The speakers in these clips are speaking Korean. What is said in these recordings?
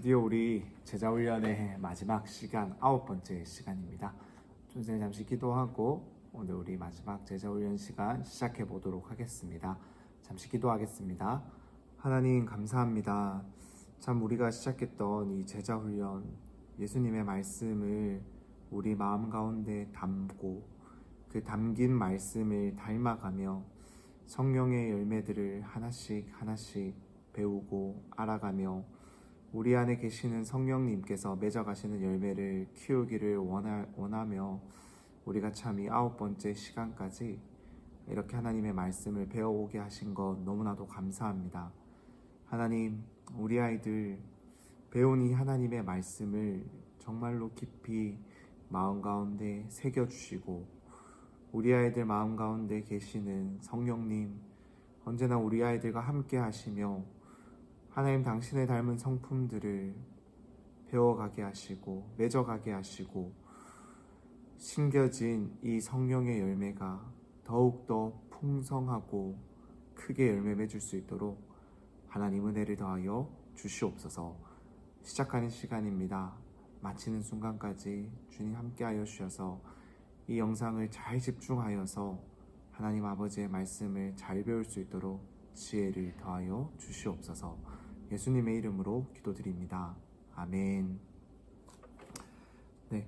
드디어 우리 제자훈련의 마지막 시간, 9번째 시간입니다. 선생님 잠시 기도하고 오늘 우리 마지막 제자훈련 시간 시작해 보도록 하겠습니다. 잠시 기도하겠습니다. 하나님 감사합니다. 참 우리가 시작했던 이 제자훈련, 예수님의 말씀을 우리 마음 가운데 담고 그 담긴 말씀을 닮아가며 성령의 열매들을 하나씩 배우고 알아가며 우리 안에 계시는 성령님께서 맺어가시는 열매를 키우기를 원하며 우리가 참 이 9번째 시간까지 이렇게 하나님의 말씀을 배워오게 하신 것 너무나도 감사합니다. 하나님, 우리 아이들 배운 이 하나님의 말씀을 정말로 깊이 마음 가운데 새겨주시고 우리 아이들 마음 가운데 계시는 성령님 언제나 우리 아이들과 함께 하시며 하나님 당신의 닮은 성품들을 배워가게 하시고 맺어가게 하시고 심겨진 이 성령의 열매가 더욱더 풍성하고 크게 열매 맺을 수 있도록 하나님 은혜를 더하여 주시옵소서. 시작하는 시간입니다. 마치는 순간까지 주님 함께하여 주셔서 이 영상을 잘 집중하여서 하나님 아버지의 말씀을 잘 배울 수 있도록 지혜를 더하여 주시옵소서. 예수님의 이름으로 기도드립니다. 아멘. 네,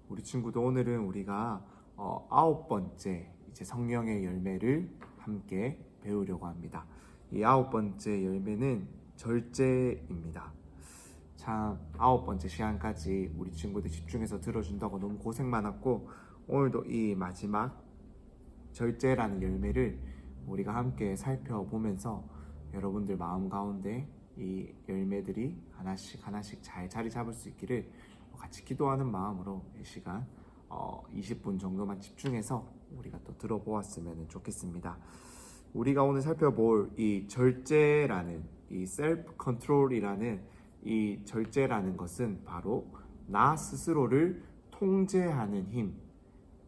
우리 친구도 오늘은 우리가 9번째 이제 성령의 열매를 함께 배우려고 합니다. 이 9번째 열매는 절제입니다. 참 9번째 시간까지 우리 친구들 집중해서 들어준다고 너무 고생 많았고 오늘도 이 마지막 절제라는 열매를 우리가 함께 살펴보면서 여러분들 마음 가운데 이 열매들이 하나씩 잘 자리 잡을 수 있기를 같이 기도하는 마음으로 이 시간 20분 정도만 집중해서 우리가 또 들어보았으면 좋겠습니다. 우리가 오늘 살펴볼 이 절제라는 이 셀프 컨트롤이라는 이 절제라는 것은 바로 나 스스로를 통제하는 힘,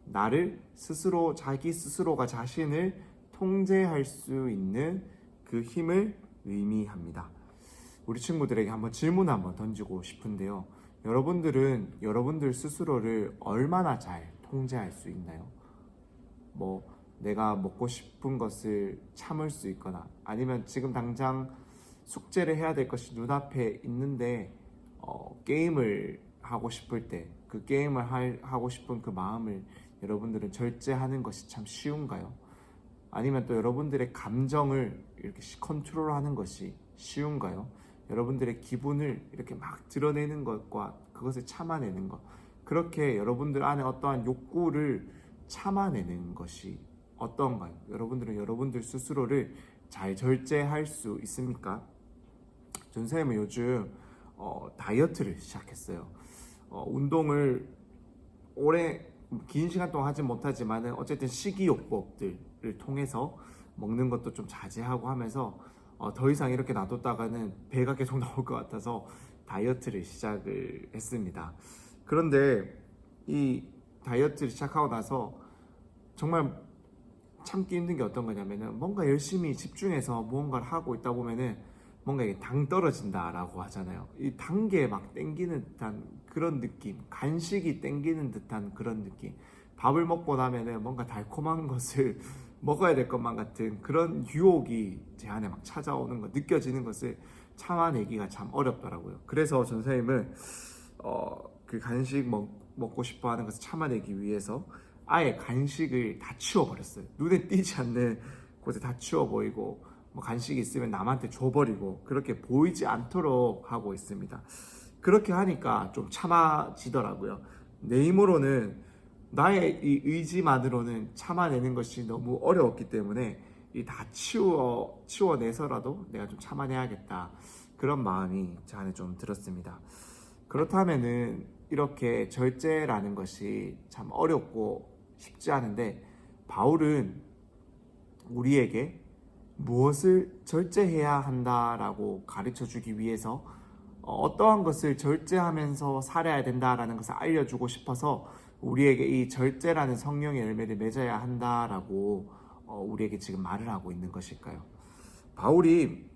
나를 스스로 자기 스스로가 자신을 통제할 수 있는 그 힘을 의미합니다. 우리 친구들에게 한번 질문 한번 던지고 싶은데요. 여러분들은 여러분들 스스로를 얼마나 잘 통제할 수 있나요? 내가 먹고 싶은 것을 참을 수 있거나 아니면 지금 당장 숙제를 해야 될 것이 눈앞에 있는데 게임을 하고 싶을 때 그 게임을 하고 싶은 그 마음을 여러분들은 절제하는 것이 참 쉬운가요? 아니면 또 여러분들의 감정을 이렇게 컨트롤하는 것이 쉬운가요? 여러분들의 기분을 이렇게 막 드러내는 것과 그것을 참아내는 것, 그렇게 여러분들 안에 어떠한 욕구를 참아내는 것이 어떤가요? 여러분들은 여러분들 스스로를 잘 절제할 수 있습니까? 전 선생님은 요즘 다이어트를 시작했어요. 운동을 오래 긴 시간 동안 하진 못하지만 어쨌든 식이요법들을 통해서 먹는 것도 좀 자제하고 하면서 더 이상 이렇게 놔뒀다가는 배가 계속 나올 것 같아서 다이어트를 시작을 했습니다. 그런데 이 다이어트를 시작하고 나서 정말 참기 힘든 게 어떤 거냐면은 뭔가 열심히 집중해서 무언가를 하고 있다 보면은 뭔가 이게 당 떨어진다라고 하잖아요. 이 단 게 막 땡기는 듯한 그런 느낌, 간식이 땡기는 듯한 그런 느낌. 밥을 먹고 나면은 뭔가 달콤한 것을 먹어야 될 것만 같은 그런 유혹이 제 안에 막 찾아오는 거, 느껴지는 것을 참아내기가 참 어렵더라고요. 그래서 전 선생님은 그 간식 먹고 싶어 하는 것을 참아내기 위해서 아예 간식을 다 치워버렸어요. 눈에 띄지 않는 곳에 다 치워버리고 간식이 있으면 남한테 줘버리고 그렇게 보이지 않도록 하고 있습니다. 그렇게 하니까 좀 참아지더라고요. 내 힘으로는 나의 이 의지만으로는 참아내는 것이 너무 어려웠기 때문에 이 다 치워내서라도 내가 좀 참아내야겠다, 그런 마음이 제 안에 좀 들었습니다. 그렇다면은 이렇게 절제라는 것이 참 어렵고 쉽지 않은데 바울은 우리에게 무엇을 절제해야 한다라고 가르쳐 주기 위해서 어떠한 것을 절제하면서 살아야 된다라는 것을 알려주고 싶어서 우리에게 이 절제라는 성령의 열매를 맺어야 한다라고 우리에게 지금 말을 하고 있는 것일까요? 바울이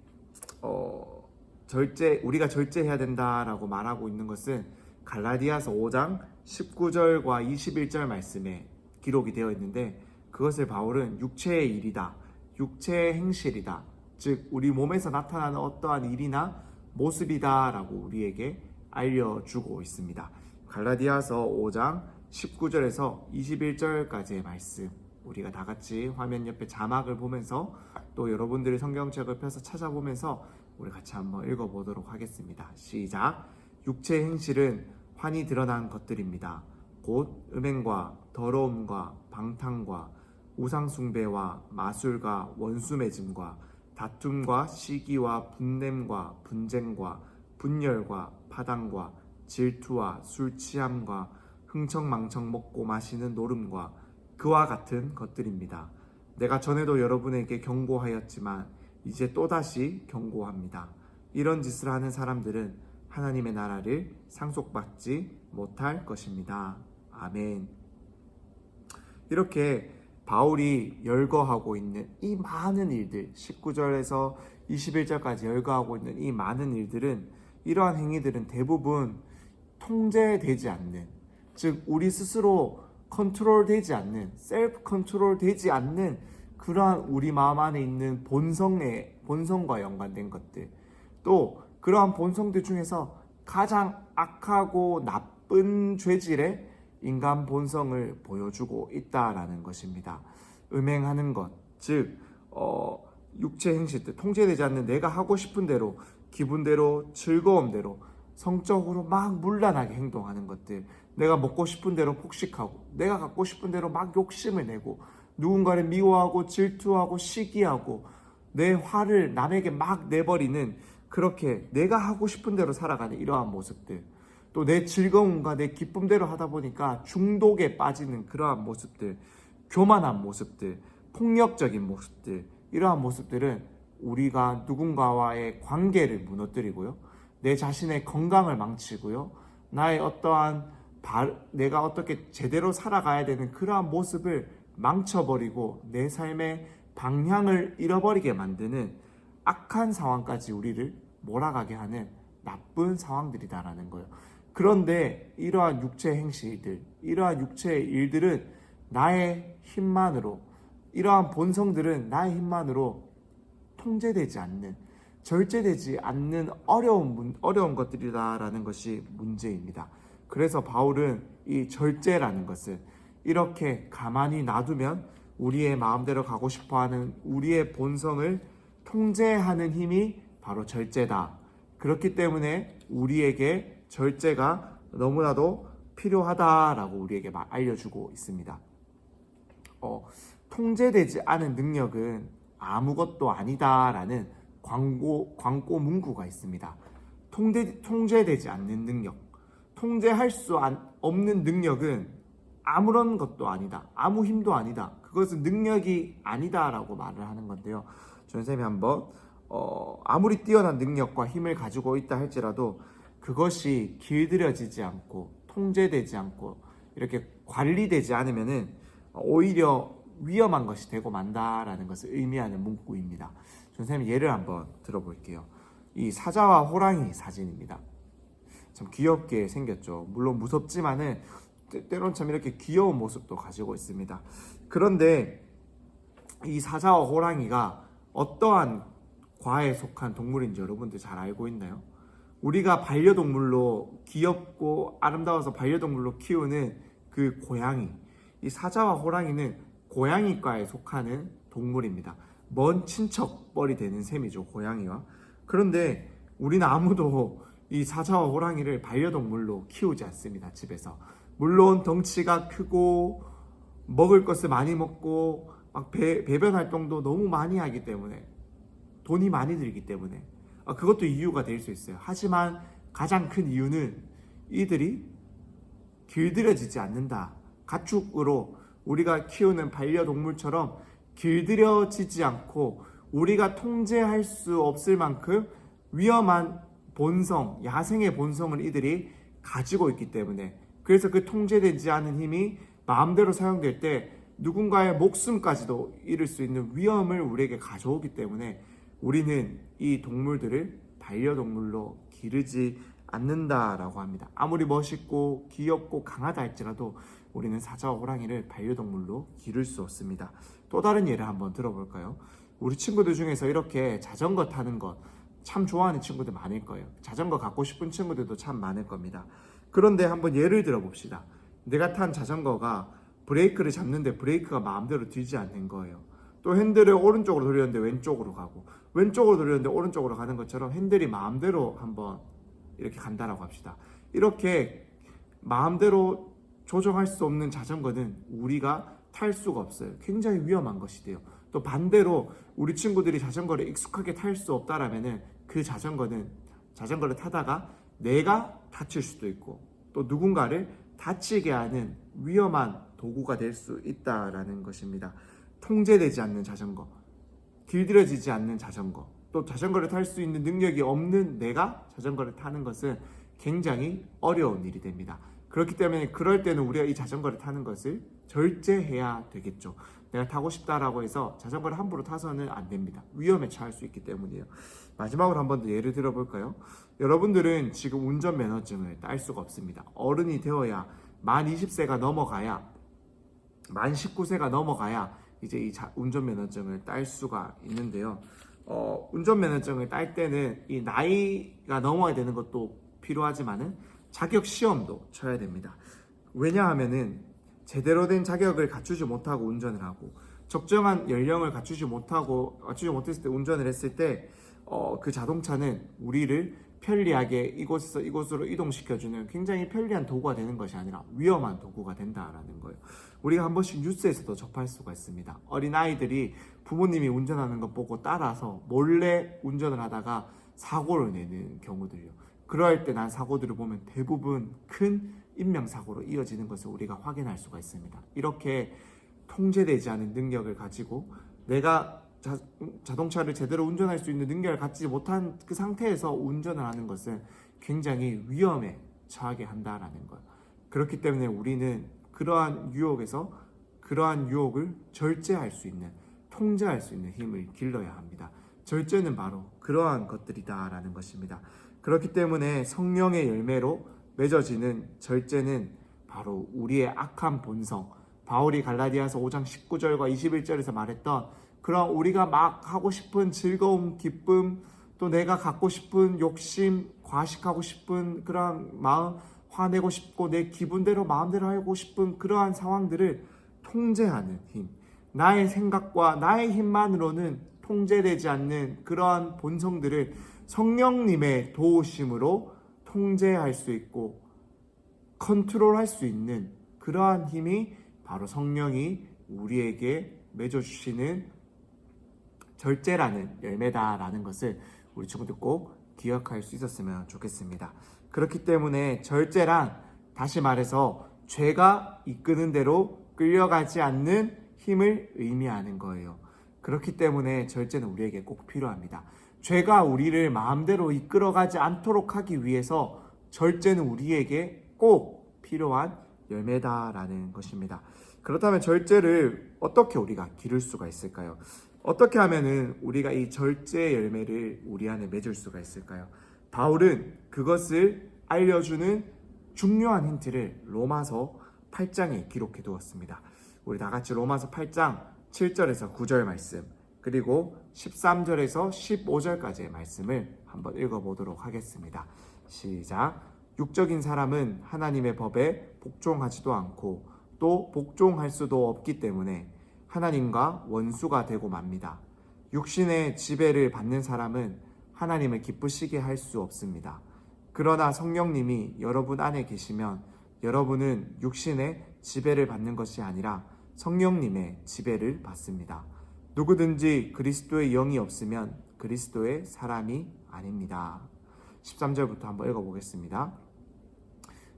우리가 절제해야 된다라고 말하고 있는 것은 갈라디아서 5장 19절과 21절 말씀에 기록이 되어 있는데, 그것을 바울은 육체의 일이다, 육체의 행실이다, 즉 우리 몸에서 나타나는 어떠한 일이나 모습이다 라고 우리에게 알려주고 있습니다. 갈라디아서 5장 19절에서 21절까지의 말씀, 우리가 다 같이 화면 옆에 자막을 보면서 또 여러분들이 성경책을 펴서 찾아보면서 우리 같이 한번 읽어보도록 하겠습니다. 시작. 육체의 행실은 환히 드러난 것들입니다. 곧 음행과 더러움과 방탕과 우상숭배와 마술과 원수매짐과 다툼과 시기와 분냄과 분쟁과 분열과 파당과 질투와 술취함과 흥청망청 먹고 마시는 노름과 그와 같은 것들입니다. 내가 전에도 여러분에게 경고하였지만 이제 또다시 경고합니다. 이런 짓을 하는 사람들은 하나님의 나라를 상속받지 못할 것입니다. 아멘. 이렇게 바울이 열거하고 있는 이 많은 일들, 19절에서 21절까지 열거하고 있는 이 많은 일들은, 이러한 행위들은 대부분 통제되지 않는, 즉 우리 스스로 컨트롤 되지 않는, 셀프 컨트롤 되지 않는 그러한 우리 마음 안에 있는 본성과 연관된 것들, 또 그러한 본성들 중에서 가장 악하고 나쁜 죄질의 인간 본성을 보여주고 있다라는 것입니다. 음행하는 것, 즉 육체 행실들, 통제되지 않는 내가 하고 싶은 대로, 기분대로, 즐거움대로 성적으로 막 문란하게 행동하는 것들, 내가 먹고 싶은 대로 폭식하고, 내가 갖고 싶은 대로 막 욕심을 내고, 누군가를 미워하고 질투하고 시기하고 내 화를 남에게 막 내버리는, 그렇게 내가 하고 싶은 대로 살아가는 이러한 모습들, 또 내 즐거움과 내 기쁨대로 하다 보니까 중독에 빠지는 그러한 모습들, 교만한 모습들, 폭력적인 모습들, 이러한 모습들은 우리가 누군가와의 관계를 무너뜨리고요, 내 자신의 건강을 망치고요, 나의 어떠한 내가 어떻게 제대로 살아가야 되는 그러한 모습을 망쳐버리고 내 삶의 방향을 잃어버리게 만드는 악한 상황까지 우리를 몰아가게 하는 나쁜 상황들이다라는 거예요. 그런데 이러한 육체의 행실들, 이러한 육체의 일들은 나의 힘만으로, 이러한 본성들은 나의 힘만으로 통제되지 않는, 절제되지 않는 어려운 것들이다라는 것이 문제입니다. 그래서 바울은 이 절제라는 것을, 이렇게 가만히 놔두면 우리의 마음대로 가고 싶어하는 우리의 본성을 통제하는 힘이 바로 절제다. 그렇기 때문에 우리에게 절제가 너무나도 필요하다라고 우리에게 알려주고 있습니다. 통제되지 않은 능력은 아무것도 아니다라는 광고 문구가 있습니다. 통제되지 않는 능력, 통제할 수 없는 능력은 아무런 것도 아니다, 아무 힘도 아니다, 그것은 능력이 아니다라고 말을 하는 건데요. 전쌤이 한번 아무리 뛰어난 능력과 힘을 가지고 있다 할지라도 그것이 길들여지지 않고 통제되지 않고 이렇게 관리되지 않으면은 오히려 위험한 것이 되고 만다라는 것을 의미하는 문구입니다. 선생님 예를 한번 들어볼게요. 이 사자와 호랑이 사진입니다. 참 귀엽게 생겼죠. 물론 무섭지만은 때론 참 이렇게 귀여운 모습도 가지고 있습니다. 그런데 이 사자와 호랑이가 어떠한 과에 속한 동물인지 여러분들 잘 알고 있나요? 우리가 반려동물로, 귀엽고 아름다워서 반려동물로 키우는 그 고양이, 이 사자와 호랑이는 고양이과에 속하는 동물입니다. 먼 친척뻘이 되는 셈이죠, 고양이와. 그런데 우리는 아무도 이 사자와 호랑이를 반려동물로 키우지 않습니다, 집에서. 물론 덩치가 크고 먹을 것을 많이 먹고 막 배변 활동도 너무 많이 하기 때문에, 돈이 많이 들기 때문에 그것도 이유가 될 수 있어요. 하지만 가장 큰 이유는 이들이 길들여지지 않는다. 가축으로 우리가 키우는 반려동물처럼 길들여지지 않고 우리가 통제할 수 없을 만큼 위험한 본성, 야생의 본성을 이들이 가지고 있기 때문에, 그래서 그 통제되지 않은 힘이 마음대로 사용될 때 누군가의 목숨까지도 잃을 수 있는 위험을 우리에게 가져오기 때문에 우리는 이 동물들을 반려동물로 기르지 않는다라고 합니다. 아무리 멋있고 귀엽고 강하다 할지라도 우리는 사자와 호랑이를 반려동물로 기를 수 없습니다. 또 다른 예를 한번 들어볼까요? 우리 친구들 중에서 이렇게 자전거 타는 것 참 좋아하는 친구들 많을 거예요. 자전거 갖고 싶은 친구들도 참 많을 겁니다. 그런데 한번 예를 들어봅시다. 내가 탄 자전거가 브레이크를 잡는데 브레이크가 마음대로 들지 않는 거예요. 또 핸들을 오른쪽으로 돌렸는데 왼쪽으로 가고, 왼쪽으로 돌렸는데 오른쪽으로 가는 것처럼 핸들이 마음대로 한번 이렇게 간다라고 합시다. 이렇게 마음대로 조정할 수 없는 자전거는 우리가 탈 수가 없어요. 굉장히 위험한 것이 돼요. 또 반대로 우리 친구들이 자전거를 익숙하게 탈 수 없다라면은 그 자전거를 타다가 내가 다칠 수도 있고 또 누군가를 다치게 하는 위험한 도구가 될 수 있다라는 것입니다. 통제되지 않는 자전거, 길들여지지 않는 자전거, 또 자전거를 탈 수 있는 능력이 없는 내가 자전거를 타는 것은 굉장히 어려운 일이 됩니다. 그렇기 때문에 그럴 때는 우리가 이 자전거를 타는 것을 절제해야 되겠죠. 내가 타고 싶다라고 해서 자전거를 함부로 타서는 안 됩니다. 위험에 처할 수 있기 때문이에요. 마지막으로 한 번 더 예를 들어볼까요? 여러분들은 지금 운전면허증을 딸 수가 없습니다. 어른이 되어야 만 20세가 넘어가야, 만 19세가 넘어가야 이제 이 운전면허증을 딸 수가 있는데요. 운전면허증을 딸 때는 이 나이가 넘어야 되는 것도 필요하지만은 자격 시험도 쳐야 됩니다. 왜냐하면은 제대로 된 자격을 갖추지 못하고 운전을 하고 적정한 연령을 갖추지 못했을 때 운전을 했을 때 그 자동차는 우리를 편리하게 이곳에서 이곳으로 이동시켜주는 굉장히 편리한 도구가 되는 것이 아니라 위험한 도구가 된다라는 거예요. 우리가 한 번씩 뉴스에서도 접할 수가 있습니다. 어린아이들이 부모님이 운전하는 것 보고 따라서 몰래 운전을 하다가 사고를 내는 경우들이요. 그럴 때 난 사고들을 보면 대부분 큰 인명사고로 이어지는 것을 우리가 확인할 수가 있습니다. 이렇게 통제되지 않은 능력을 가지고 내가 자동차를 제대로 운전할 수 있는 능력을 갖지 못한 그 상태에서 운전을 하는 것은 굉장히 위험에 처하게 한다라는 거예요. 그렇기 때문에 우리는 그러한 유혹을 절제할 수 있는, 통제할 수 있는 힘을 길러야 합니다. 절제는 바로 그러한 것들이다라는 것입니다. 그렇기 때문에 성령의 열매로 맺어지는 절제는 바로 우리의 악한 본성, 바울이 갈라디아서 5장 19절과 21절에서 말했던 그런 우리가 막 하고 싶은 즐거움, 기쁨, 또 내가 갖고 싶은 욕심, 과식하고 싶은 그런 마음, 화내고 싶고 내 기분대로 마음대로 하고 싶은 그러한 상황들을 통제하는 힘, 나의 생각과 나의 힘만으로는 통제되지 않는 그러한 본성들을 성령님의 도우심으로 통제할 수 있고 컨트롤할 수 있는 그러한 힘이 바로 성령이 우리에게 맺어주시는 절제라는 열매다라는 것을 우리 친구들 꼭 기억할 수 있었으면 좋겠습니다. 그렇기 때문에 절제란 다시 말해서 죄가 이끄는 대로 끌려가지 않는 힘을 의미하는 거예요. 그렇기 때문에 절제는 우리에게 꼭 필요합니다. 죄가 우리를 마음대로 이끌어가지 않도록 하기 위해서 절제는 우리에게 꼭 필요한 열매다라는 것입니다. 그렇다면 절제를 어떻게 우리가 기를 수가 있을까요? 어떻게 하면은 우리가 이 절제 열매를 우리 안에 맺을 수가 있을까요? 바울은 그것을 알려주는 중요한 힌트를 로마서 8장에 기록해 두었습니다. 우리 다 같이 로마서 8장 7절에서 9절 말씀, 그리고 13절에서 15절까지의 말씀을 한번 읽어보도록 하겠습니다. 시작. 육적인 사람은 하나님의 법에 복종하지도 않고 또 복종할 수도 없기 때문에 하나님과 원수가 되고 맙니다. 육신의 지배를 받는 사람은 하나님을 기쁘시게 할 수 없습니다. 그러나 성령님이 여러분 안에 계시면 여러분은 육신의 지배를 받는 것이 아니라 성령님의 지배를 받습니다. 누구든지 그리스도의 영이 없으면 그리스도의 사람이 아닙니다. 13절부터 한번 읽어보겠습니다.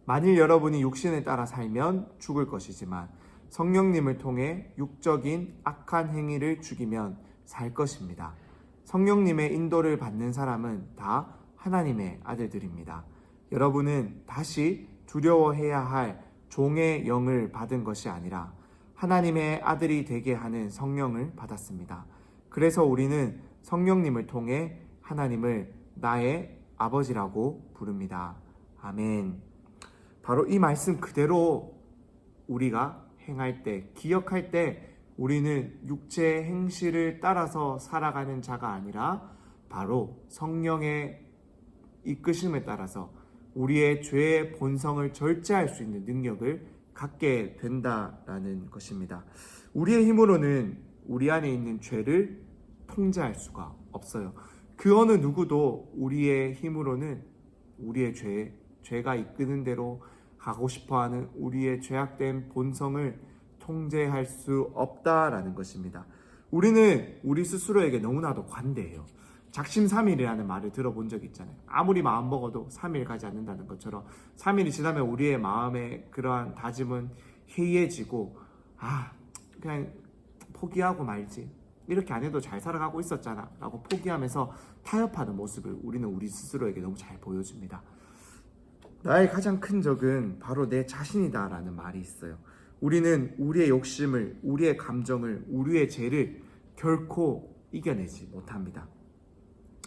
만일 여러분이 육신에 따라 살면 죽을 것이지만 성령님을 통해 육적인 악한 행위를 죽이면 살 것입니다. 성령님의 인도를 받는 사람은 다 하나님의 아들들입니다. 여러분은 다시 두려워해야 할 종의 영을 받은 것이 아니라 하나님의 아들이 되게 하는 성령을 받았습니다. 그래서 우리는 성령님을 통해 하나님을 나의 아버지라고 부릅니다. 아멘. 바로 이 말씀 그대로 우리가 행할 때, 기억할 때 우리는 육체의 행실을 따라서 살아가는 자가 아니라 바로 성령의 이끄심에 따라서 우리의 죄의 본성을 절제할 수 있는 능력을 갖게 된다라는 것입니다. 우리의 힘으로는 우리 안에 있는 죄를 통제할 수가 없어요. 그 어느 누구도 우리의 힘으로는 우리의 죄가 이끄는 대로 가고 싶어하는 우리의 죄악된 본성을 통제할 수 없다라는 것입니다. 우리는 우리 스스로에게 너무나도 관대해요. 작심삼일이라는 말을 들어본 적 있잖아요. 아무리 마음 먹어도 3일 가지 않는다는 것처럼 3일이 지나면 우리의 마음의 그러한 다짐은 해이해지고 그냥 포기하고 말지, 이렇게 안 해도 잘 살아가고 있었잖아 라고 포기하면서 타협하는 모습을 우리는 우리 스스로에게 너무 잘 보여줍니다. 나의 가장 큰 적은 바로 내 자신이다 라는 말이 있어요. 우리는 우리의 욕심을, 우리의 감정을, 우리의 죄를 결코 이겨내지 못합니다.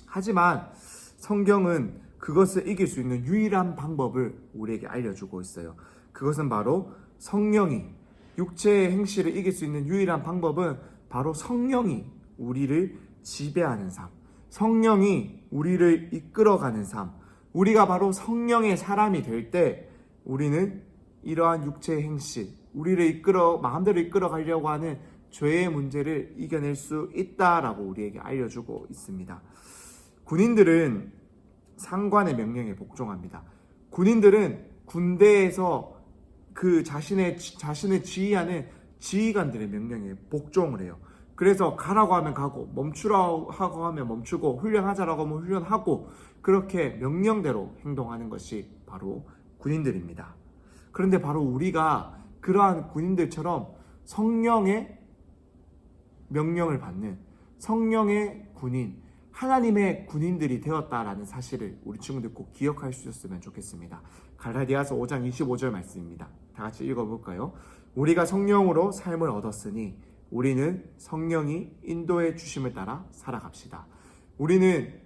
하지만 성경은 그것을 이길 수 있는 유일한 방법을 우리에게 알려주고 있어요. 그것은 바로 성령이, 육체의 행실을 이길 수 있는 유일한 방법은 바로 성령이 우리를 지배하는 삶, 성령이 우리를 이끌어가는 삶. 우리가 바로 성령의 사람이 될 때 우리는 이러한 육체의 행실, 우리를 마음대로 이끌어가려고 하는 죄의 문제를 이겨낼 수 있다라고 우리에게 알려주고 있습니다. 군인들은 상관의 명령에 복종합니다. 군인들은 군대에서 그 자신을 지휘하는 지휘관들의 명령에 복종을 해요. 그래서 가라고 하면 가고, 멈추라고 하면 멈추고, 훈련하자라고 하면 훈련하고, 그렇게 명령대로 행동하는 것이 바로 군인들입니다. 그런데 바로 우리가 그러한 군인들처럼 성령의 명령을 받는 성령의 군인, 하나님의 군인들이 되었다라는 사실을 우리 친구들 꼭 기억할 수 있었으면 좋겠습니다. 갈라디아서 5장 25절 말씀입니다. 다 같이 읽어볼까요? 우리가 성령으로 삶을 얻었으니 우리는 성령이 인도해 주심을 따라 살아갑시다. 우리는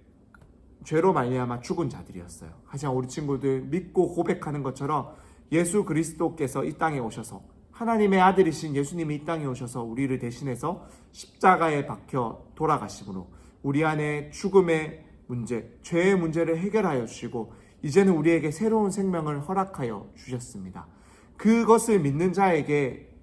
죄로 말미암아 죽은 자들이었어요. 하지만 우리 친구들 믿고 고백하는 것처럼 예수 그리스도께서 이 땅에 오셔서, 하나님의 아들이신 예수님이 이 땅에 오셔서 우리를 대신해서 십자가에 박혀 돌아가심으로 우리 안에 죽음의 문제, 죄의 문제를 해결하여 주시고 이제는 우리에게 새로운 생명을 허락하여 주셨습니다. 그것을 믿는 자에게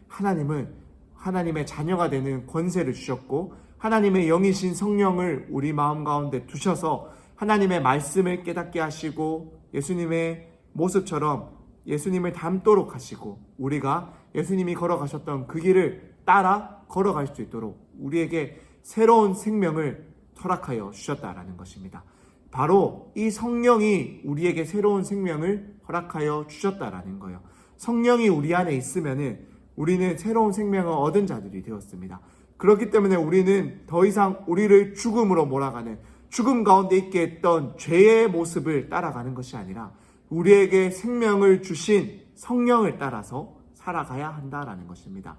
하나님은 하나님의 자녀가 되는 권세를 주셨고, 하나님의 영이신 성령을 우리 마음 가운데 두셔서 하나님의 말씀을 깨닫게 하시고, 예수님의 모습처럼 예수님을 닮도록 하시고, 우리가 예수님이 걸어가셨던 그 길을 따라 걸어갈 수 있도록 우리에게 새로운 생명을 허락하여 주셨다라는 것입니다. 바로 이 성령이 우리에게 새로운 생명을 허락하여 주셨다라는 거예요. 성령이 우리 안에 있으면은 우리는 새로운 생명을 얻은 자들이 되었습니다. 그렇기 때문에 우리는 더 이상 우리를 죽음으로 몰아가는, 죽음 가운데 있게 했던 죄의 모습을 따라가는 것이 아니라 우리에게 생명을 주신 성령을 따라서 살아가야 한다라는 것입니다.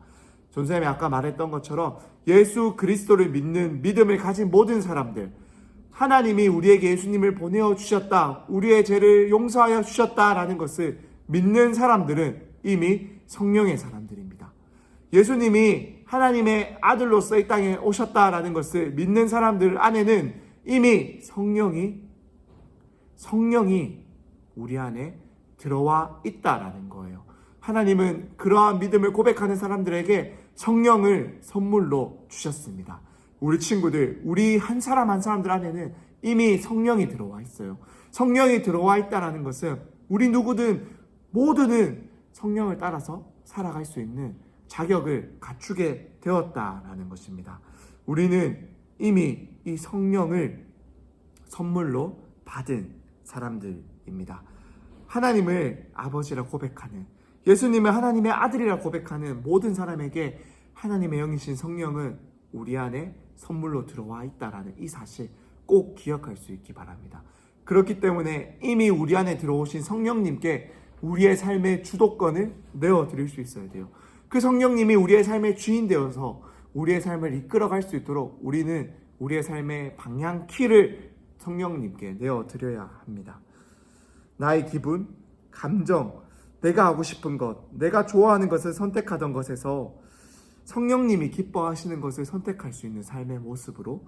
존쌤이 아까 말했던 것처럼 예수 그리스도를 믿는 믿음을 가진 모든 사람들, 하나님이 우리에게 예수님을 보내어 주셨다, 우리의 죄를 용서하여 주셨다라는 것을 믿는 사람들은 이미 성령의 사람들입니다. 예수님이 하나님의 아들로서 이 땅에 오셨다라는 것을 믿는 사람들 안에는 이미 성령이 우리 안에 들어와 있다라는 거예요. 하나님은 그러한 믿음을 고백하는 사람들에게 성령을 선물로 주셨습니다. 우리 친구들, 우리 한 사람 한 사람들 안에는 이미 성령이 들어와 있어요. 성령이 들어와 있다는 것은 우리 모두는 성령을 따라서 살아갈 수 있는 자격을 갖추게 되었다라는 것입니다. 우리는 이미 이 성령을 선물로 받은 사람들입니다. 하나님을 아버지라 고백하는, 예수님을 하나님의 아들이라 고백하는 모든 사람에게 하나님의 영이신 성령은 우리 안에 선물로 들어와 있다라는 이 사실 꼭 기억할 수 있기 바랍니다. 그렇기 때문에 이미 우리 안에 들어오신 성령님께 우리의 삶의 주도권을 내어드릴 수 있어야 돼요. 그 성령님이 우리의 삶의 주인 되어서 우리의 삶을 이끌어갈 수 있도록 우리는 우리의 삶의 방향키를 성령님께 내어드려야 합니다. 나의 기분, 감정, 내가 하고 싶은 것, 내가 좋아하는 것을 선택하던 것에서 성령님이 기뻐하시는 것을 선택할 수 있는 삶의 모습으로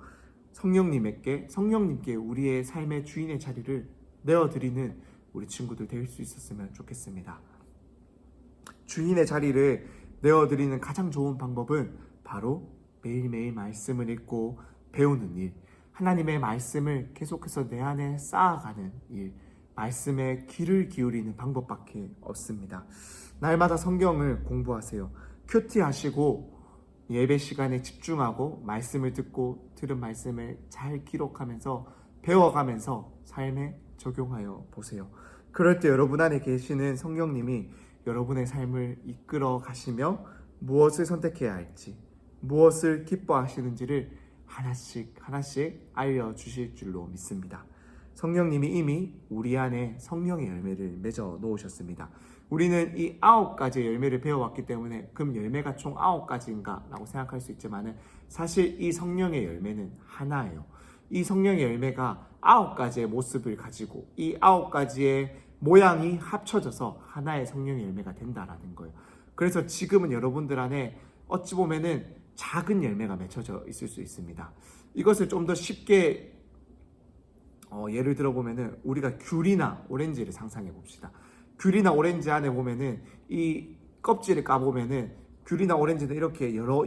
성령님께 우리의 삶의 주인의 자리를 내어드리는 우리 친구들 될 수 있었으면 좋겠습니다. 주인의 자리를 내어드리는 가장 좋은 방법은 바로 매일매일 말씀을 읽고 배우는 일, 하나님의 말씀을 계속해서 내 안에 쌓아가는 일, 말씀에 귀를 기울이는 방법밖에 없습니다. 날마다 성경을 공부하세요. 큐티하시고 예배 시간에 집중하고 말씀을 듣고 들은 말씀을 잘 기록하면서 배워가면서 삶에 적용하여 보세요. 그럴 때 여러분 안에 계시는 성령님이 여러분의 삶을 이끌어 가시며 무엇을 선택해야 할지, 무엇을 기뻐하시는지를 하나씩 알려주실 줄로 믿습니다. 성령님이 이미 우리 안에 성령의 열매를 맺어 놓으셨습니다. 우리는 이 9가지의 열매를 배워왔기 때문에 그럼 열매가 총 9가지인가? 라고 생각할 수 있지만 사실 이 성령의 열매는 하나예요. 이 성령의 열매가 9가지의 모습을 가지고 이 9가지의 모양이 합쳐져서 하나의 성령의 열매가 된다라는 거예요. 그래서 지금은 여러분들 안에 어찌 보면은 작은 열매가 맺혀져 있을 수 있습니다. 이것을 좀 더 쉽게 예를 들어보면은 우리가 귤이나 오렌지를 상상해 봅시다. 귤이나 오렌지 안에 보면은 이 껍질을 까보면은 귤이나 오렌지는 이렇게 여러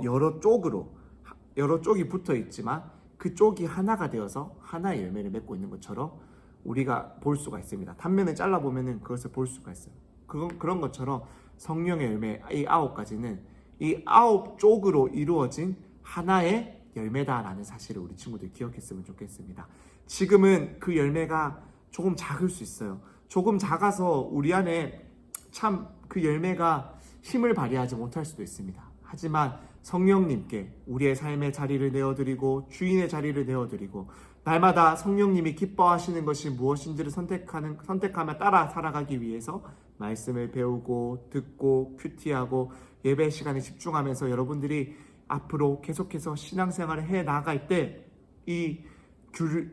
쪽이 붙어 있지만 그 쪽이 하나가 되어서 하나의 열매를 맺고 있는 것처럼 우리가 볼 수가 있습니다. 단면을 잘라보면은 그것을 볼 수가 있어요. 그런 것처럼 성령의 열매 이 9가지는 이 9쪽으로 이루어진 하나의 열매다라는 사실을 우리 친구들 기억했으면 좋겠습니다. 지금은 그 열매가 조금 작을 수 있어요. 조금 작아서 우리 안에 참 그 열매가 힘을 발휘하지 못할 수도 있습니다. 하지만 성령님께 우리의 삶의 자리를 내어드리고 주인의 자리를 내어드리고 날마다 성령님이 기뻐하시는 것이 무엇인지를 선택하며 따라 살아가기 위해서 말씀을 배우고 듣고 큐티하고 예배 시간에 집중하면서 여러분들이 앞으로 계속해서 신앙생활을 해 나갈 때 이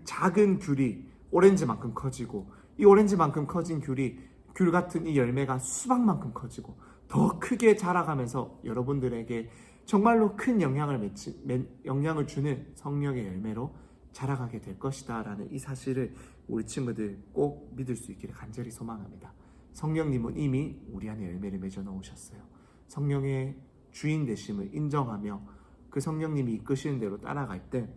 작은 귤이 오렌지만큼 커지고 이 오렌지만큼 커진 귤이 귤 같은 이 열매가 수박만큼 커지고 더 크게 자라가면서 여러분들에게 정말로 큰 영향을 주는 성령의 열매로 자라가게 될 것이다 라는 이 사실을 우리 친구들 꼭 믿을 수 있기를 간절히 소망합니다. 성령님은 이미 우리 안에 열매를 맺어 놓으셨어요. 성령의 주인 되심을 인정하며 그 성령님이 이끄시는 대로 따라갈 때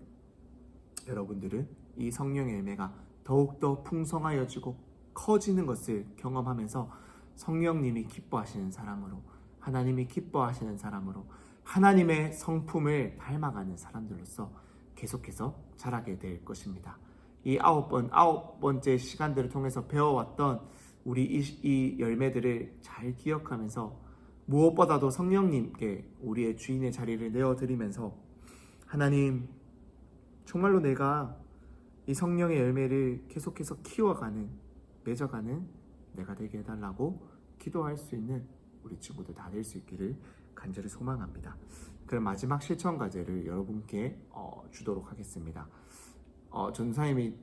여러분들은 이 성령의 열매가 더욱더 풍성하여지고 커지는 것을 경험하면서 성령님이 기뻐하시는 사람으로, 하나님이 기뻐하시는 사람으로, 하나님의 성품을 닮아가는 사람들로서 계속해서 자라게 될 것입니다. 이 9번째 시간들을 통해서 배워왔던 우리 이 열매들을 잘 기억하면서 무엇보다도 성령님께 우리의 주인의 자리를 내어드리면서 하나님, 정말로 내가 이 성령의 열매를 계속해서 키워가는, 맺어가는 내가 되게 해달라고 기도할 수 있는 우리 친구들 다 될 수 있기를 간절히 소망합니다. 그럼 마지막 실천 과제를 여러분께 주도록 하겠습니다. 전사님이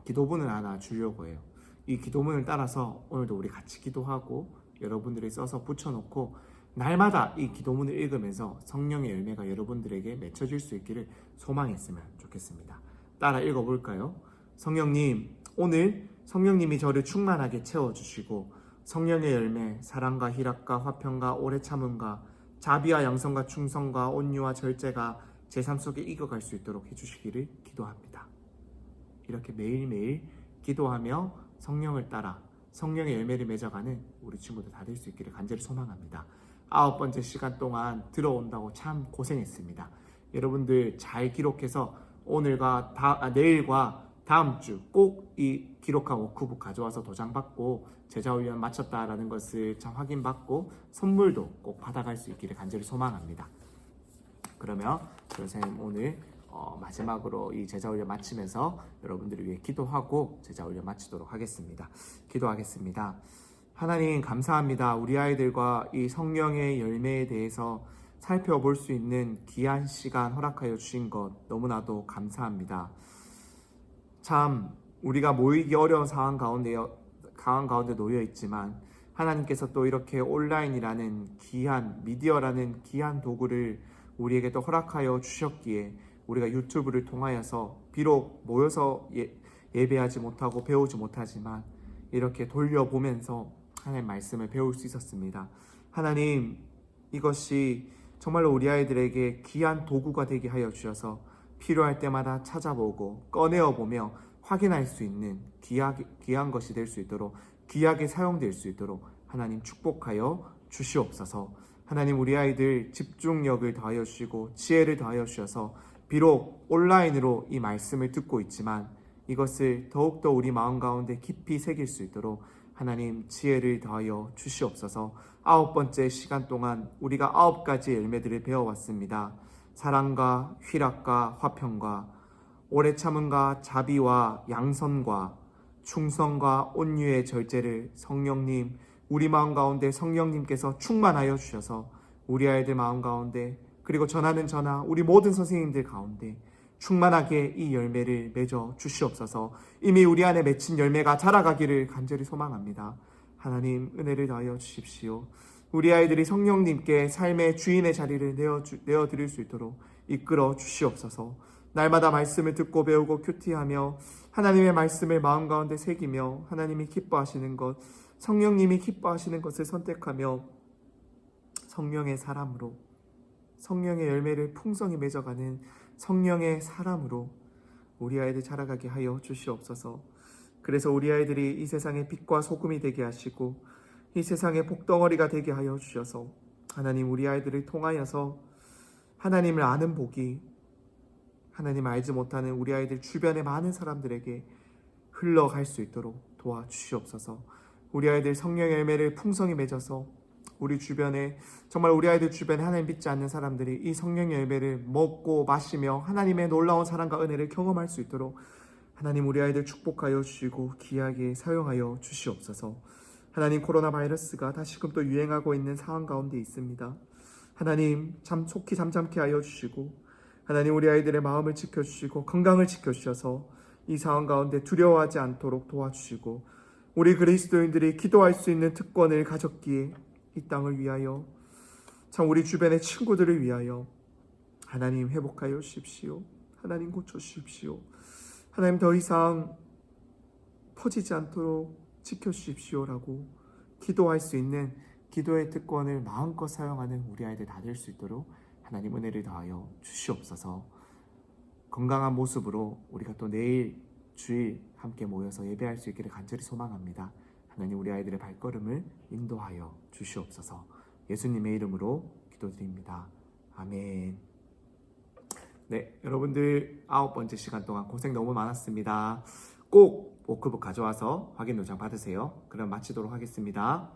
기도문을 하나 주려고 해요. 이 기도문을 따라서 오늘도 우리 같이 기도하고 여러분들이 써서 붙여놓고 날마다 이 기도문을 읽으면서 성령의 열매가 여러분들에게 맺혀질 수 있기를 소망했으면 좋겠습니다. 따라 읽어볼까요? 성령님, 오늘 성령님이 저를 충만하게 채워주시고 성령의 열매, 사랑과 희락과 화평과 오래 참음과 자비와 양성과 충성과 온유와 절제가 제 삶 속에 익어갈 수 있도록 해주시기를 기도합니다. 이렇게 매일매일 기도하며 성령을 따라 성령의 열매를 맺어가는 우리 친구들 다 될 수 있기를 간절히 소망합니다. 9번째 시간 동안 들어온다고 참 고생했습니다. 여러분들 잘 기록해서 내일과 다음 주 꼭 이 기록한 워크북 가져와서 도장받고 제자훈련 마쳤다라는 것을 참 확인받고 선물도 꼭 받아갈 수 있기를 간절히 소망합니다. 그러면 선생님 오늘 마지막으로 이 제자훈련 마치면서 여러분들을 위해 기도하고 제자훈련 마치도록 하겠습니다. 기도하겠습니다. 하나님 감사합니다. 우리 아이들과 이 성령의 열매에 대해서 살펴볼 수 있는 귀한 시간 허락하여 주신 것 너무나도 감사합니다. 참 우리가 모이기 어려운 상황 가운데 놓여 있지만 하나님께서 또 이렇게 온라인이라는 귀한 미디어라는 귀한 도구를 우리에게 또 허락하여 주셨기에 우리가 유튜브를 통하여서 비록 모여서 예배하지 못하고 배우지 못하지만 이렇게 돌려보면서 하나님 말씀을 배울 수 있었습니다. 하나님, 이것이 정말로 우리 아이들에게 귀한 도구가 되게 하여 주셔서 필요할 때마다 찾아보고 꺼내어보며 확인할 수 있는 귀한 것이 될 수 있도록, 귀하게 사용될 수 있도록 하나님 축복하여 주시옵소서. 하나님, 우리 아이들 집중력을 더하여 주시고 지혜를 더하여 주셔서 비록 온라인으로 이 말씀을 듣고 있지만 이것을 더욱더 우리 마음 가운데 깊이 새길 수 있도록 하나님 지혜를 더하여 주시옵소서. 9번째 시간 동안 우리가 9가지 열매들을 배워왔습니다. 사랑과 희락과 화평과 오래 참음과 자비와 양선과 충성과 온유의 절제를 성령님, 우리 마음 가운데 성령님께서 충만하여 주셔서 우리 아이들 마음 가운데, 그리고 전하는 전하 우리 모든 선생님들 가운데 충만하게 이 열매를 맺어 주시옵소서. 이미 우리 안에 맺힌 열매가 자라가기를 간절히 소망합니다. 하나님, 은혜를 더하여 주십시오. 우리 아이들이 성령님께 삶의 주인의 자리를 내어드릴 수 있도록 이끌어 주시옵소서. 날마다 말씀을 듣고 배우고 큐티하며 하나님의 말씀을 마음 가운데 새기며 하나님이 기뻐하시는 것, 성령님이 기뻐하시는 것을 선택하며 성령의 사람으로, 성령의 열매를 풍성히 맺어가는 성령의 사람으로 우리 아이들 자라가게 하여 주시옵소서. 그래서 우리 아이들이 이 세상의 빛과 소금이 되게 하시고 이 세상의 복덩어리가 되게 하여 주셔서 하나님, 우리 아이들을 통하여서 하나님을 아는 복이 하나님 알지 못하는 우리 아이들 주변의 많은 사람들에게 흘러갈 수 있도록 도와주시옵소서. 우리 아이들 성령의 열매를 풍성히 맺어서 우리 주변에, 정말 우리 아이들 주변에 하나님 믿지 않는 사람들이 이 성령의 열매를 먹고 마시며 하나님의 놀라운 사랑과 은혜를 경험할 수 있도록 하나님, 우리 아이들 축복하여 주시고 귀하게 사용하여 주시옵소서. 하나님, 코로나 바이러스가 다시금 또 유행하고 있는 상황 가운데 있습니다. 하나님, 속히 잠잠케 하여 주시고 하나님, 우리 아이들의 마음을 지켜주시고 건강을 지켜주셔서 이 상황 가운데 두려워하지 않도록 도와주시고 우리 그리스도인들이 기도할 수 있는 특권을 가졌기에 이 땅을 위하여, 참 우리 주변의 친구들을 위하여 하나님 회복하여 주십시오. 하나님 고쳐주십시오. 하나님, 더 이상 퍼지지 않도록 지켜주십시오라고 기도할 수 있는 기도의 특권을 마음껏 사용하는 우리 아이들 다 될 수 있도록 하나님 은혜를 더하여 주시옵소서. 건강한 모습으로 우리가 또 내일 주일 함께 모여서 예배할 수 있기를 간절히 소망합니다. 하나님, 우리 아이들의 발걸음을 인도하여 주시옵소서. 예수님의 이름으로 기도드립니다. 아멘. 네, 여러분들 9번째 시간 동안 고생 너무 많았습니다. 꼭 워크북 가져와서 확인 도장 받으세요. 그럼 마치도록 하겠습니다.